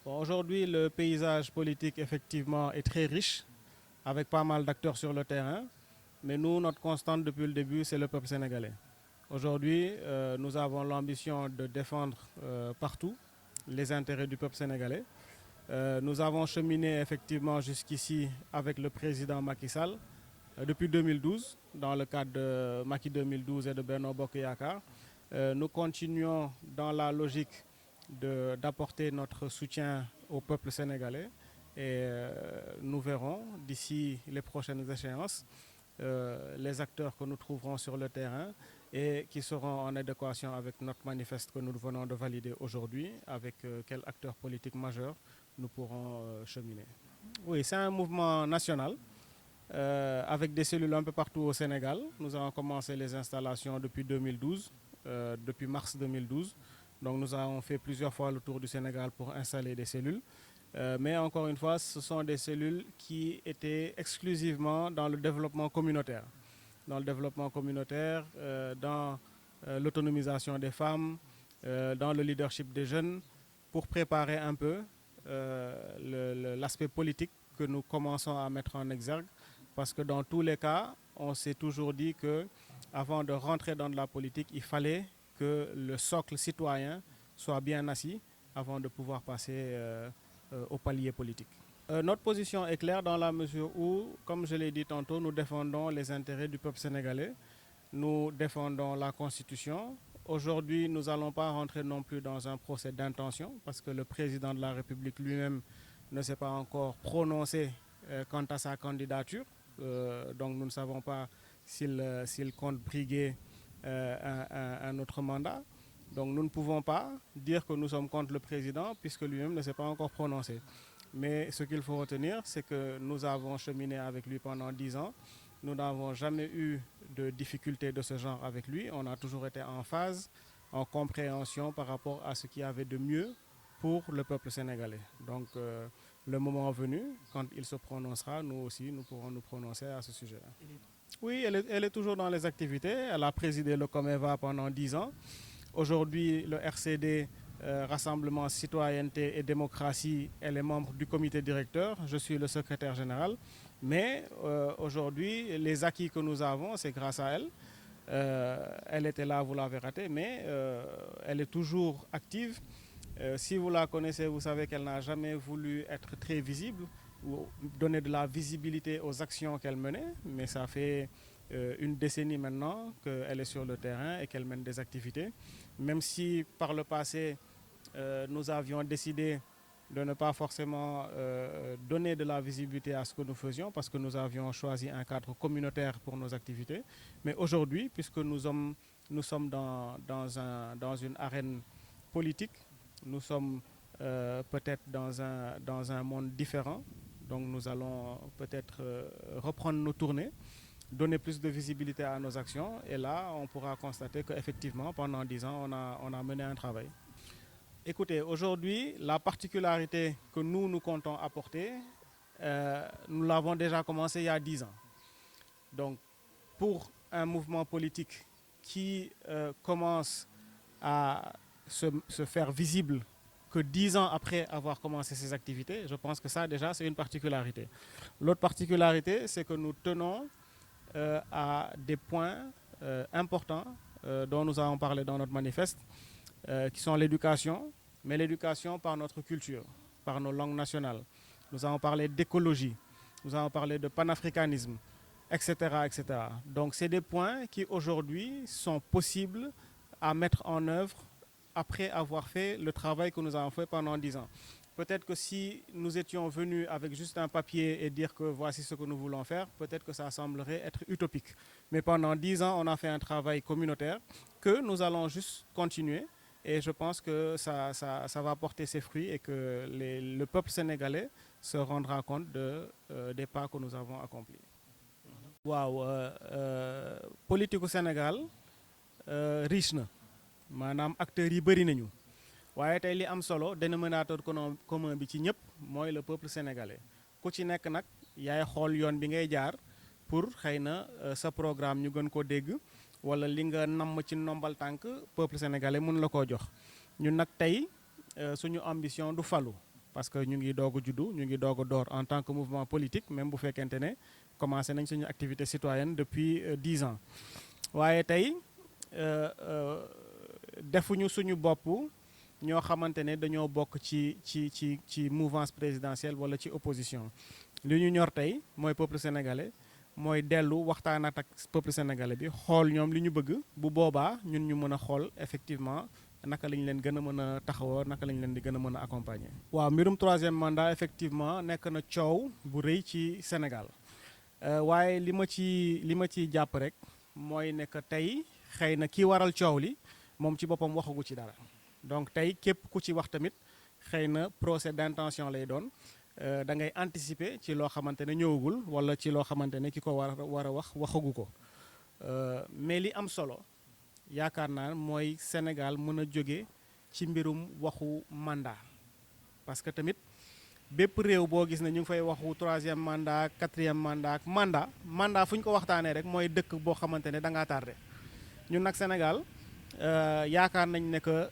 Aujourd'hui, le paysage politique, effectivement, est très riche, avec pas mal d'acteurs sur le terrain. Mais nous, notre constante depuis le début, c'est le peuple sénégalais. Aujourd'hui, nous avons l'ambition de défendre partout les intérêts du peuple sénégalais. Nous avons cheminé effectivement jusqu'ici avec le président Macky Sall depuis 2012, dans le cadre de Macky 2012 et de Benno Bokk Yakaar. Nous continuons dans la logique d'apporter notre soutien au peuple sénégalais et nous verrons d'ici les prochaines échéances les acteurs que nous trouverons sur le terrain et qui seront en adéquation avec notre manifeste que nous venons de valider aujourd'hui, avec quel acteur politique majeur nous pourrons cheminer. Oui, c'est un mouvement national avec des cellules un peu partout au Sénégal. Nous avons commencé les installations depuis 2012, depuis mars 2012. Donc nous avons fait plusieurs fois le tour du Sénégal pour installer des cellules. Mais encore une fois, ce sont des cellules qui étaient exclusivement dans le développement communautaire. Dans le développement communautaire, dans l'autonomisation des femmes, dans le leadership des jeunes, pour préparer un peu l'aspect politique que nous commençons à mettre en exergue. Parce que dans tous les cas, on s'est toujours dit qu'avant de rentrer dans de la politique, il fallait que le socle citoyen soit bien assis avant de pouvoir passer au palier politique. Notre position est claire dans la mesure où, comme je l'ai dit tantôt, nous défendons les intérêts du peuple sénégalais, nous défendons la Constitution. Aujourd'hui, nous n'allons pas rentrer non plus dans un procès d'intention parce que le président de la République lui-même ne s'est pas encore prononcé quant à sa candidature. Donc nous ne savons pas s'il compte briguer un autre mandat. Donc nous ne pouvons pas dire que nous sommes contre le président puisque lui-même ne s'est pas encore prononcé. Mais ce qu'il faut retenir, c'est que nous avons cheminé avec lui pendant 10 ans. Nous n'avons jamais eu de difficultés de ce genre avec lui. On a toujours été en phase, en compréhension par rapport à ce qu'il y avait de mieux pour le peuple sénégalais. Donc le moment venu, quand il se prononcera, nous aussi, nous pourrons nous prononcer à ce sujet-là. Oui, elle est toujours dans les activités. Elle a présidé le Comeva pendant 10 ans. Aujourd'hui, le RCD, Rassemblement Citoyenneté et Démocratie, elle est membre du comité directeur. Je suis le secrétaire général. Mais aujourd'hui, les acquis que nous avons, c'est grâce à elle. Elle était là, vous l'avez raté, mais elle est toujours active. Si vous la connaissez, vous savez qu'elle n'a jamais voulu être très visible ou donner de la visibilité aux actions qu'elle menait, mais ça fait une décennie maintenant qu'elle est sur le terrain et qu'elle mène des activités. Même si par le passé, nous avions décidé de ne pas forcément donner de la visibilité à ce que nous faisions parce que nous avions choisi un cadre communautaire pour nos activités. Mais aujourd'hui, puisque nous sommes dans une arène politique, nous sommes peut-être dans un monde différent. Donc nous allons peut-être reprendre nos tournées, donner plus de visibilité à nos actions. Et là, on pourra constater qu'effectivement, pendant 10 ans, on a mené un travail. Écoutez, aujourd'hui, la particularité que nous comptons apporter, nous l'avons déjà commencé il y a 10 ans. Donc, pour un mouvement politique qui commence à se faire visible que 10 ans après avoir commencé ses activités, je pense que ça déjà c'est une particularité. L'autre particularité, c'est que nous tenons à des points importants dont nous avons parlé dans notre manifeste, qui sont l'éducation, mais l'éducation par notre culture, par nos langues nationales. Nous avons parlé d'écologie, nous avons parlé de panafricanisme, etc., etc. Donc c'est des points qui aujourd'hui sont possibles à mettre en œuvre après avoir fait le travail que nous avons fait pendant 10 ans. Peut-être que si nous étions venus avec juste un papier et dire que voici ce que nous voulons faire, peut-être que ça semblerait être utopique. Mais pendant 10 ans, on a fait un travail communautaire que nous allons juste continuer. Et je pense que ça va porter ses fruits et que le peuple sénégalais se rendra compte des pas que nous avons accomplis. Waaw politique au Sénégal riche na maanaam acteurs yi bëri nañu waaye tey li am solo dénominateur commun bi ci ñëpp mooy le peuple sénégalais ku ci nekk nag yaay xool yoon bi ngay jaar pour xëy na sa programme ñu gën ko dégg wala li nga namm ci nombal tànk peuple sénégalais mun la koo jox ñun nag tey suñu ambition du falu parce que ñu ngi doog a juddu ñu ngi doog a door en tant que mouvement politique même bu fekkente ne commencé nañ suñu activité citoyenne depuis 10 ans waaye tey defuñu suñu bopp ñoo xamante ne dañoo bokk ci mouvance présidentielle wala ci opposition li ñu ñor tey mooy peuple sénégalais mooy dellu waxtaanaat ak peuple sénégalais bi xool ñoom li ñu bëgg bu boobaa ñun ñu mën a xool effectivement naka lañ leen gën a mën a taxawoo naka lañ leen di gën a mën a accompagner. waaw mbirum troisième mandat effectivement nekk na coow bu rëy ci Sénégal waaye li ma ci jàpp rek mooy ne que tey xëy na ki waral coow li moom ci boppam waxagu ci dara donc tey képp ku ci wax tamit xëy na procès d'intention lay doon da ngay anticiper ci loo xamante ne ñëwagul wala ci loo xamante ne ki ko war a wax waxagu ko mais li am solo yaakaar naa mooy Sénégal mën a jóge ci mbirum waxu mandat parce que tamit bépp réew boo gis ne ñu ngi fay waxu troisième mandat quatrième mandat ak mandat fu ñu ko waxtaanee rek mooy dëkk boo xamante ne da ngaa tardé ñun nag Sénégal yaakaar nañ ne que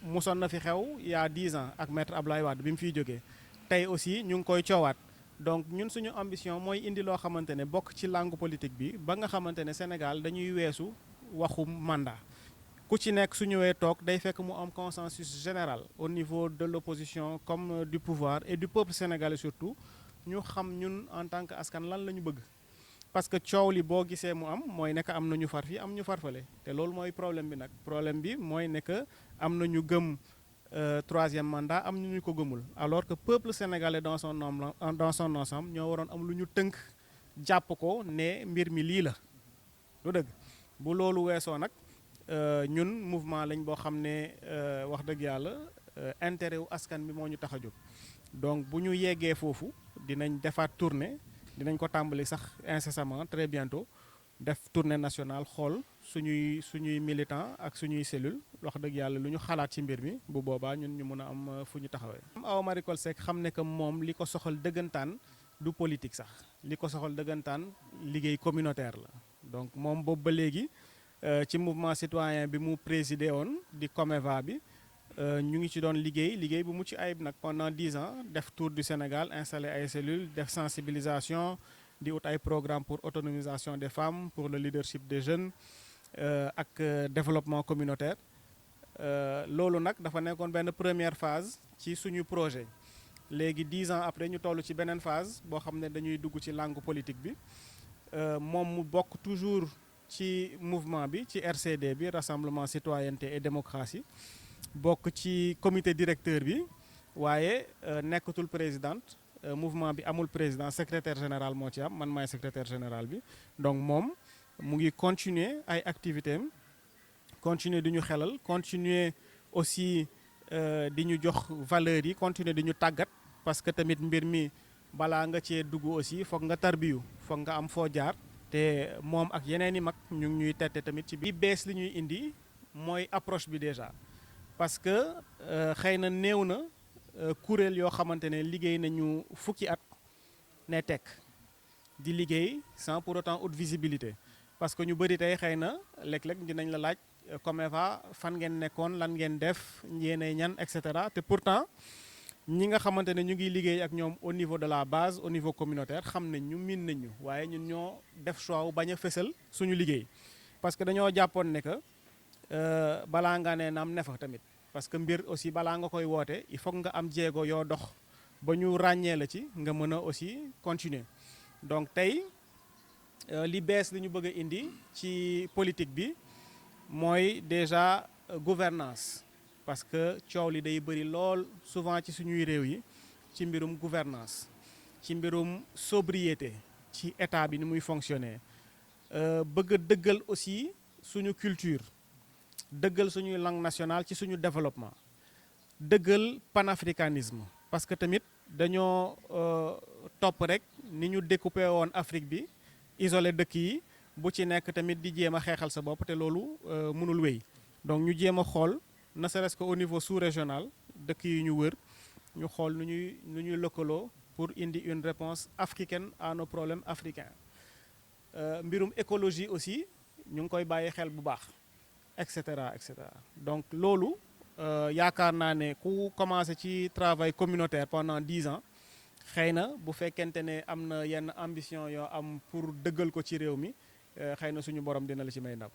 mosoon na fi xew il y a 10 ans ak maître Abdoulaye Wade bi mu fiy jógee tey aussi ñu ngi koy coowaat donc ñun suñu ambition mooy indi loo xamante ne bokk ci langue politique bi ba nga xamante ne Sénégal dañuy weesu waxu mandat ku ci nekk su ñëwee toog day fekk mu am consensus général au niveau de l'opposition comme du pouvoir et du peuple sénégalais surtout ñu xam ñun en tant que askan lan la ñu bëgg parce que coow li boo gisee mu am mooy nekk am na ñu far fii am ñu farfale te loolu mooy problème bi nag problème bi mooy nekk am na ñu gëm troisième mandat am ñu ko gëmul alors que peuple sénégalais dans son ensemble ñoo waroon am lu ñu tënk jàpp ko ne mbir mi lii la lu dëgg bu loolu weesoo nag ñun mouvement lañ boo xam ne wax dëgg yàlla intérêt wu askan bi moo ñu tax a jóg donc bu ñu yeggee foofu dinañ defaat tournée dinañ ko tàmbali sax incessamment très bientôt def tournée nationale xool suñuy militant ak suñuy cellule wax dëgg yàlla lu ñu xalaat ci mbir mi bu boobaa ñun ñu mën a am fu ñu taxawee. Awa Marie Coll Seck xam ne que moom li ko soxal dëggantaan du politique sax li ko soxal dëggantaan liggéey communautaire la donc moom boobu ba léegi ci mouvement citoyen bi mu présidé woon di Comeva bi ñu ngi ci doon liggéey bu mucc ayib nag pendant 10 ans def tour du Sénégal installé ay cellules def sensibilisation di ut ay programme pour autonomisation des femmes pour le leadership des jeunes ak développement communautaire loolu nag dafa nekkoon benn première phase ci suñu projet léegi 10 ans après ñu toll ci beneen phase boo xam ne dañuy dugg ci langue politique bi moom mu bokk toujours ci mouvement bi ci RCD bi Rassemblement Citoyenneté et Démocratie bokk ci comité directeur bi waaye nekkatul présidente mouvement bi amul président secrétaire général moo ci am man maay secrétaire général bi donc moom mu ngi continuer ay activités am continuer di ñu xelal continuer aussi di ñu jox valeurs yi continuer di ñu tàggat parce que tamit mbir mi balaa nga cee dugg aussi foog nga tarbiyu foog nga am foo jaar te moom ak yeneen i mag ñu ngi ñuy tette tamit ci biir bees li ñuy indi mooy approche bi déjà parce que xëy na néew na kuréel yoo xamante ne liggéey nañu fukki at ne tekk di liggéey sans pour autant haute visibilité parce que ñu bëri tey xëy na léeg-léeg dinañ la laaj Comeva fan ngeen nekkoon lan ngeen def yéenay ñan et cetera te pourtant ñi nga xamante ne ñu ngi liggéey ak ñoom au niveau de la base au niveau communautaire xam nañ ñu miin nañ ñu waaye ñun ñoo def choix wu bañ a fësal suñu liggéey parce que dañoo jàppoon ne que balaa nga ne naam ne fa tamit parce que mbir aussi balaa nga koy woote il faut nga am jéego yoo dox ba ñu ràññee la ci nga mën a aussi continuer donc tey li bees li ñu bëgg a indi ci politique bi mooy déjà gouvernance parce que coow li day bëri lool souvent ci suñuy réew yi ci mbirum gouvernance ci mbirum sobriété ci état bi ni muy fonctionner bëgg a dëggal aussi suñu culture dëggal suñuy langue nationale ci suñu développement dëggal panafricanisme parce que tamit dañoo topp rek ni ñu découpé woon Afrique bi isolé dëkk yi bu ci nekk tamit di jéem a xeexal sa bopp te loolu mënul wéy donc ñu jéem a xool ne serait-ce qu'au niveau sous-régional dëkk yi ñu wër ñu xool nu ñuy lëkkaloo pour indi une réponse africaine à nos problèmes africains mbirum écologie aussi ñu ngi koy bàyyi xel bu baax et cetera et cetera donc loolu yaakaar naa ne ku commencé ci travail communautaire pendant 10 ans xëy na bu fekkente ne am na yenn ambition yoo am pour dëggal ko ci réew mi xëy na suñu borom dina la ci may ndam